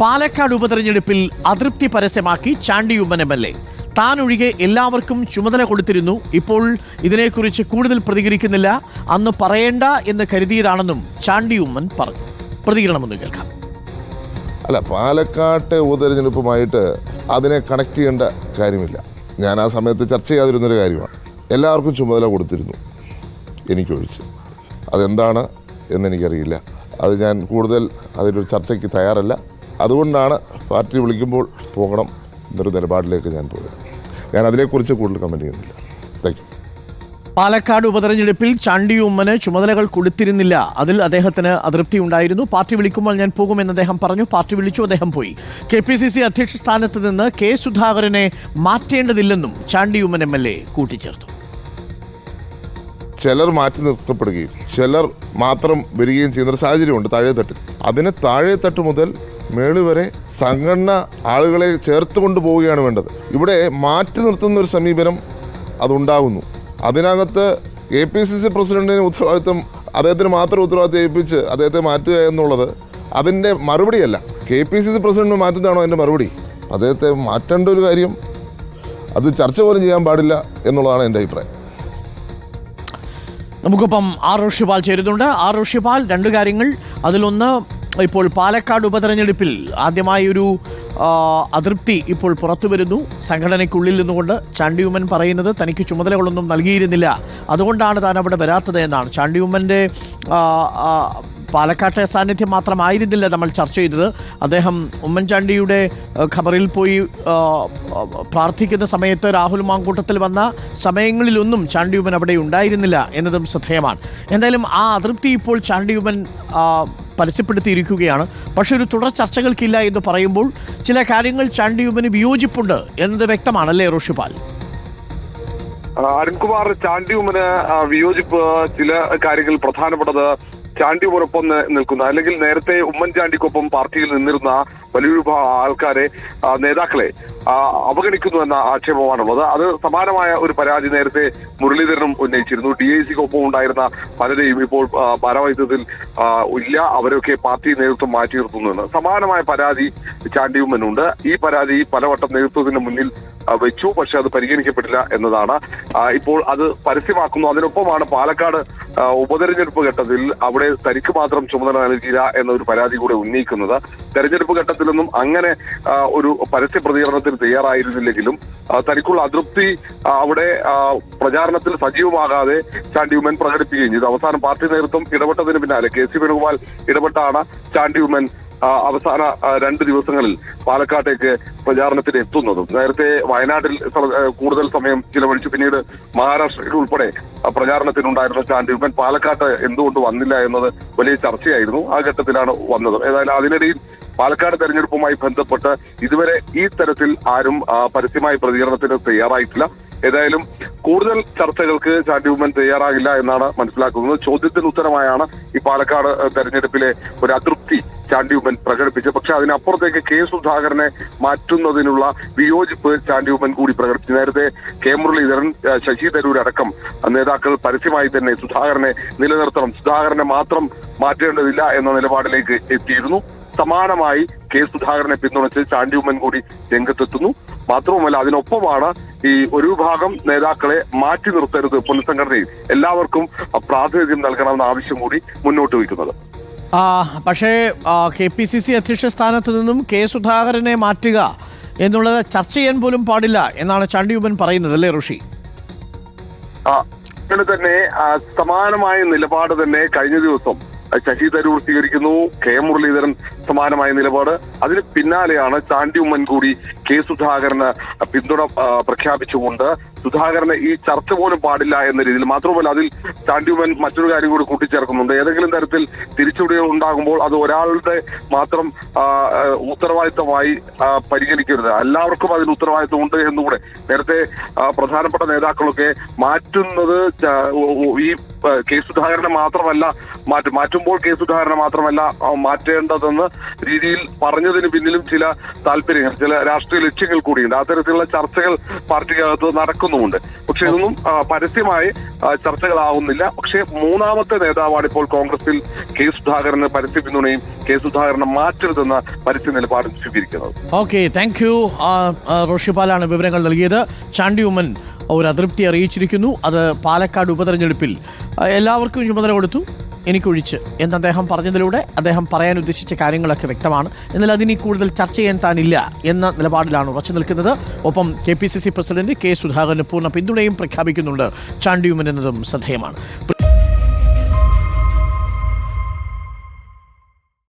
പാലക്കാട് ഉപതെരഞ്ഞെടുപ്പിൽ അതൃപ്തി പരസ്യമാക്കി ചാണ്ടി ഉമ്മൻ MLA. താൻ ഒഴികെ എല്ലാവർക്കും ചുമതല കൊടുത്തിരുന്നു. ഇപ്പോൾ ഇതിനെക്കുറിച്ച് കൂടുതൽ പ്രതികരിക്കുന്നില്ല. അന്ന് പറയേണ്ട എന്ന് കരുതിയതാണെന്നും ചാണ്ടി ഉമ്മൻ പറഞ്ഞു. പ്രതികരണമൊന്നും കേൾക്കാം. അല്ല, പാലക്കാട്ടെ ഉപതെരഞ്ഞെടുപ്പുമായിട്ട് അതിനെ കണക്ട് ചെയ്യേണ്ട കാര്യമില്ല. ഞാൻ ആ സമയത്ത് ചർച്ച ചെയ്യാതിരുന്നൊരു കാര്യമാണ്. എല്ലാവർക്കും ചുമതല കൊടുത്തിരുന്നു, എനിക്കൊഴിച്ച്. അതെന്താണ് എന്നെനിക്കറിയില്ല. അത് ഞാൻ കൂടുതൽ അതിലൊരു ചർച്ചയ്ക്ക് തയ്യാറല്ല. അതുകൊണ്ടാണ് പാർട്ടി വിളിക്കുമ്പോൾ പോകണം എന്നൊരു നിലപാടിലേക്ക് ഞാൻ പോയത്. ഞാൻ അതിനെക്കുറിച്ച് കൂടുതൽ കമൻറ്റ് ചെയ്യുന്നില്ല. Thank you. പാലക്കാട് ഉപതെരഞ്ഞെടുപ്പിൽ ചാണ്ടി ഉമ്മന് ചുമതലകൾ കൊടുത്തിരുന്നില്ല. അതിൽ അദ്ദേഹത്തിന് അതൃപ്തി ഉണ്ടായിരുന്നു. പാർട്ടി വിളിക്കുമ്പോൾ ഞാൻ പോകുമെന്ന് അദ്ദേഹം പറഞ്ഞു. പാർട്ടി വിളിച്ചു, അദ്ദേഹം പോയി. KPCC അധ്യക്ഷ സ്ഥാനത്ത് നിന്ന് K. സുധാകരനെ മാറ്റേണ്ടതില്ലെന്നും ചാണ്ടി ഉമ്മൻ MLA കൂട്ടിച്ചേർത്തു. ചിലർ മാറ്റി നിർത്തപ്പെടുകയും ചിലർ മാത്രം വരികയും ചെയ്യുന്നൊരു സാഹചര്യമുണ്ട് താഴെത്തട്ടിൽ. അതിന് താഴെത്തട്ട് മുതൽ മേള് വരെ സംഘടന ആളുകളെ ചേർത്ത് കൊണ്ടുപോവുകയാണ് വേണ്ടത്. ഇവിടെ മാറ്റി നിർത്തുന്ന ഒരു സമീപനം അതുണ്ടാകുന്നു. അതിനകത്ത് KPCC പ്രസിഡന്റിന് ഉത്തരവാദിത്വം, അദ്ദേഹത്തിന് മാത്രം ഉത്തരവാദിത്വം ഏൽപ്പിച്ച് അദ്ദേഹത്തെ മാറ്റുക എന്നുള്ളത് അതിൻ്റെ മറുപടിയല്ല. KPCC പ്രസിഡന്റ് മാറ്റുന്നതാണോ അതിൻ്റെ മറുപടി? അദ്ദേഹത്തെ മാറ്റേണ്ട ഒരു കാര്യം അത് ചർച്ച പോലും ചെയ്യാൻ പാടില്ല എന്നുള്ളതാണ് എൻ്റെ അഭിപ്രായം. നമുക്കിപ്പം R. ഋഷിപാൽ ചേരുന്നുണ്ട്. R. ഋഷിപാൽ, രണ്ട് കാര്യങ്ങൾ. അതിലൊന്ന്, ഇപ്പോൾ പാലക്കാട് ഉപതെരഞ്ഞെടുപ്പിൽ ആദ്യമായി ഒരു അതൃപ്തി ഇപ്പോൾ പുറത്തു വരുന്നു. സംഘടനയ്ക്കുള്ളിൽ നിന്നുകൊണ്ട് ചാണ്ടി ഉമ്മൻ പറയുന്നത് തനിക്ക് ചുമതലകളൊന്നും നൽകിയിരുന്നില്ല, അതുകൊണ്ടാണ് താൻ അവിടെ വരാത്തത് എന്നാണ്. ചാണ്ടി ഉമ്മൻ്റെ പാലക്കാട്ടെ സാന്നിധ്യം മാത്രമായിരുന്നില്ല നമ്മൾ ചർച്ച ചെയ്തത്. അദ്ദേഹം ഉമ്മൻചാണ്ടിയുടെ ഖബറിൽ പോയി പ്രാർത്ഥിക്കുന്ന സമയത്ത് രാഹുൽ മാങ്കൂട്ടത്തിൽ വന്ന സമയങ്ങളിലൊന്നും ചാണ്ടി ഉമ്മൻ അവിടെ ഉണ്ടായിരുന്നില്ല എന്നതും ശ്രദ്ധേയമാണ്. എന്തായാലും ആ അതൃപ്തി ഇപ്പോൾ ചാണ്ടി ഉമ്മൻ പരസ്യപ്പെടുത്തിയിരിക്കുകയാണ്. പക്ഷെ ഒരു തുടർ ചർച്ചകൾക്കില്ല എന്ന് പറയുമ്പോൾ ചില കാര്യങ്ങൾ ചാണ്ടി ഉമ്മന് വിയോജിപ്പുണ്ട് എന്നത് വ്യക്തമാണല്ലേ ഋഷിപാൽ? അരുൺകുമാർ, ചാണ്ടി ഉമ്മന് വിയോജിപ്പ് ചില കാര്യങ്ങൾ പ്രധാനപ്പെട്ടത് ചാണ്ടി ഉമ്മനൊപ്പം നിൽക്കുന്ന, അല്ലെങ്കിൽ നേരത്തെ ഉമ്മൻചാണ്ടിക്കൊപ്പം പാർട്ടിയിൽ നിന്നിരുന്ന വലിയൊരു ആൾക്കാരെ, നേതാക്കളെ അവഗണിക്കുന്നു എന്ന ആക്ഷേപമാണുള്ളത്. അത് സമാനമായ ഒരു പരാതി നേരത്തെ മുരളീധരനും ഉന്നയിച്ചിരുന്നു. DICക്കൊപ്പം ഉണ്ടായിരുന്ന പലരെയും ഇപ്പോൾ ഭാരവാഹിത്വത്തിൽ ഇല്ല, അവരൊക്കെ പാർട്ടി നേതൃത്വം മാറ്റി നിർത്തുന്നുവെന്ന് സമാനമായ പരാതി ചാണ്ടി ഉമ്മനുണ്ട്. ഈ പരാതി പലവട്ടം നേതൃത്വത്തിന് മുന്നിൽ വെച്ചു, പക്ഷെ അത് പരിഗണിക്കപ്പെട്ടില്ല എന്നതാണ് ഇപ്പോൾ അത് പരസ്യമാക്കുന്നു. അതിനൊപ്പമാണ് പാലക്കാട് ഉപതെരഞ്ഞെടുപ്പ് ഘട്ടത്തിൽ അവിടെ തനിക്ക് മാത്രം ചുമതല നൽകിയില്ല എന്നൊരു പരാതി കൂടെ ഉന്നയിക്കുന്നത്. തെരഞ്ഞെടുപ്പ് ഘട്ടത്തിലൊന്നും അങ്ങനെ ഒരു പരസ്യ പ്രതികരണത്തിന് തയ്യാറായിരുന്നില്ലെങ്കിലും തനിക്കുള്ള അതൃപ്തി അവിടെ പ്രചാരണത്തിൽ സജീവമാകാതെ ചാണ്ടി ഉമ്മൻ പ്രകടിപ്പിക്കുകയും ചെയ്തു. അവസാനം പാർട്ടി നേതൃത്വം ഇടപെട്ടതിന് പിന്നാലെ KC വേണുഗോപാൽ ഇടപെട്ടാണ് ചാണ്ടി ഉമ്മൻ അവസാന 2 ദിവസങ്ങളിൽ പാലക്കാട്ടേക്ക് പ്രചാരണത്തിന് എത്തുന്നതും. നേരത്തെ വയനാട്ടിൽ കൂടുതൽ സമയം ചിലവഴിച്ചു, പിന്നീട് മഹാരാഷ്ട്രയിൽ ഉൾപ്പെടെ പ്രചാരണത്തിനുണ്ടായിരുന്ന ചാണ്ടി ഉമ്മൻ പാലക്കാട്ട് എന്തുകൊണ്ട് വന്നില്ല എന്നത് വലിയ ചർച്ചയായിരുന്നു. ആ ഘട്ടത്തിലാണ് വന്നത്. ഏതായാലും അതിനിടയിൽ പാലക്കാട് തെരഞ്ഞെടുപ്പുമായി ബന്ധപ്പെട്ട് ഇതുവരെ ഈ തരത്തിൽ ആരും പരസ്യമായി പ്രതികരണത്തിന് തയ്യാറായിട്ടില്ല. ഏതായാലും കൂടുതൽ ചർച്ചകൾക്ക് ചാണ്ടി ഉമ്മൻ തയ്യാറാകില്ല എന്നാണ് മനസ്സിലാക്കുന്നത്. ചോദ്യത്തിന് ഉത്തരമായാണ് ഈ പാലക്കാട് തെരഞ്ഞെടുപ്പിലെ ഒരു അതൃപ്തി ചാണ്ടി ഉമ്മൻ പ്രകടിപ്പിച്ചത്. പക്ഷെ അതിനപ്പുറത്തേക്ക് K. സുധാകരനെ മാറ്റുന്നതിനുള്ള വിയോജിപ്പ് ചാണ്ടി ഉമ്മൻ കൂടി പ്രകടിപ്പിച്ചു. നേരത്തെ K. മുരളീധരൻ, ശശി തരൂർ അടക്കം നേതാക്കൾ പരസ്യമായി തന്നെ സുധാകരനെ നിലനിർത്തണം, സുധാകരനെ മാത്രം മാറ്റേണ്ടതില്ല എന്ന നിലപാടിലേക്ക് എത്തിയിരുന്നു. സമാനമായി K. സുധാകരനെ പിന്തുണച്ച് ചാണ്ടി ഉമ്മൻ കൂടി രംഗത്തെത്തുന്നു. മാത്രവുമല്ല, അതിനൊപ്പമാണ് ഈ ഒരു വിഭാഗം നേതാക്കളെ മാറ്റി നിർത്തരുത്, പുനഃസംഘടനയിൽ എല്ലാവർക്കും പ്രാതിനിധ്യം നൽകണമെന്ന ആവശ്യം കൂടി മുന്നോട്ട് വയ്ക്കുന്നത്. പക്ഷേ KPCC അധ്യക്ഷ സ്ഥാനത്ത് നിന്നും K. സുധാകരനെ മാറ്റുക എന്നുള്ളത് ചർച്ച ചെയ്യാൻ പോലും പാടില്ല എന്നാണ് ചാണ്ടി ഉമ്മൻ പറയുന്നത്, അല്ലേ ഋഷി? അങ്ങനെ തന്നെ സമാനമായ നിലപാട് തന്നെ കഴിഞ്ഞ ദിവസം ശശി തരൂർ സ്വീകരിക്കുന്നു. K. മുരളീധരൻ സമാനമായ നിലപാട്. അതിന് പിന്നാലെയാണ് ചാണ്ടി ഉമ്മൻ കൂടി K. സുധാകരന് പിന്തുണ പ്രഖ്യാപിച്ചുകൊണ്ട് സുധാകരന് ഈ ചർച്ച പോലും പാടില്ല എന്ന രീതിയിൽ. മാത്രമല്ല, അതിൽ ചാണ്ടി ഉമ്മൻ മറ്റൊരു കാര്യം കൂടി കൂട്ടിച്ചേർക്കുന്നുണ്ട്. ഏതെങ്കിലും തരത്തിൽ തിരിച്ചടികൾ ഉണ്ടാകുമ്പോൾ അത് ഒരാളുടെ മാത്രം ഉത്തരവാദിത്തമായി പരിഗണിക്കരുത്, എല്ലാവർക്കും അതിന് ഉത്തരവാദിത്തം ഉണ്ട് എന്നുകൂടെ. നേരത്തെ പ്രധാനപ്പെട്ട നേതാക്കളൊക്കെ മാറ്റുന്നത് ഈ K. സുധാകരനെ മാത്രമല്ല മാറ്റുമ്പോൾ K. സുധാകരനെ മാത്രമല്ല മാറ്റേണ്ടതെന്ന് രീതിയിൽ പറഞ്ഞതിന് പിന്നിലും ചില താല്പര്യങ്ങൾ, ചില രാഷ്ട്രീയ ലക്ഷ്യങ്ങൾ കൂടിയുണ്ട്. അത്തരത്തിലുള്ള ചർച്ചകൾ പാർട്ടിക്കകത്ത് നടക്കുന്നുമുണ്ട്. പക്ഷെ ഇതൊന്നും പരസ്യമായി ചർച്ചകളാവുന്നില്ല. പക്ഷേ മൂന്നാമത്തെ നേതാവാണ് ഇപ്പോൾ കോൺഗ്രസിൽ കെ സുധാകരന് പരസ്യ പിന്തുണയും കെ സുധാകരനെ മാറ്റരുതെന്ന പരസ്യ നിലപാടും സ്വീകരിക്കുന്നത്. Okay, thank you. റോഷിപാലാണ് വിവരങ്ങൾ നൽകിയത്. ചാണ്ടി ഉമ്മൻ ഒരു അതൃപ്തി അറിയിച്ചിരിക്കുന്നു. അത് പാലക്കാട് ഉപതെരഞ്ഞെടുപ്പിൽ എല്ലാവർക്കും ചുമതല കൊടുത്തു, എനിക്കൊഴിച്ച് എന്ന് അദ്ദേഹം പറഞ്ഞതിലൂടെ അദ്ദേഹം പറയാൻ ഉദ്ദേശിച്ച കാര്യങ്ങളൊക്കെ വ്യക്തമാണ്. എന്നാൽ അതിനി കൂടുതൽ ചർച്ച ചെയ്യാൻ താനില്ല എന്ന നിലപാടിലാണ് ഉറച്ചു നിൽക്കുന്നത്. ഒപ്പം KPCC പ്രസിഡന്റ് കെ സുധാകരന് പൂർണ്ണ പിന്തുണയും പ്രഖ്യാപിക്കുന്നുണ്ട് ചാണ്ടി ഉമ്മൻ എന്നതും ശ്രദ്ധേയമാണ്.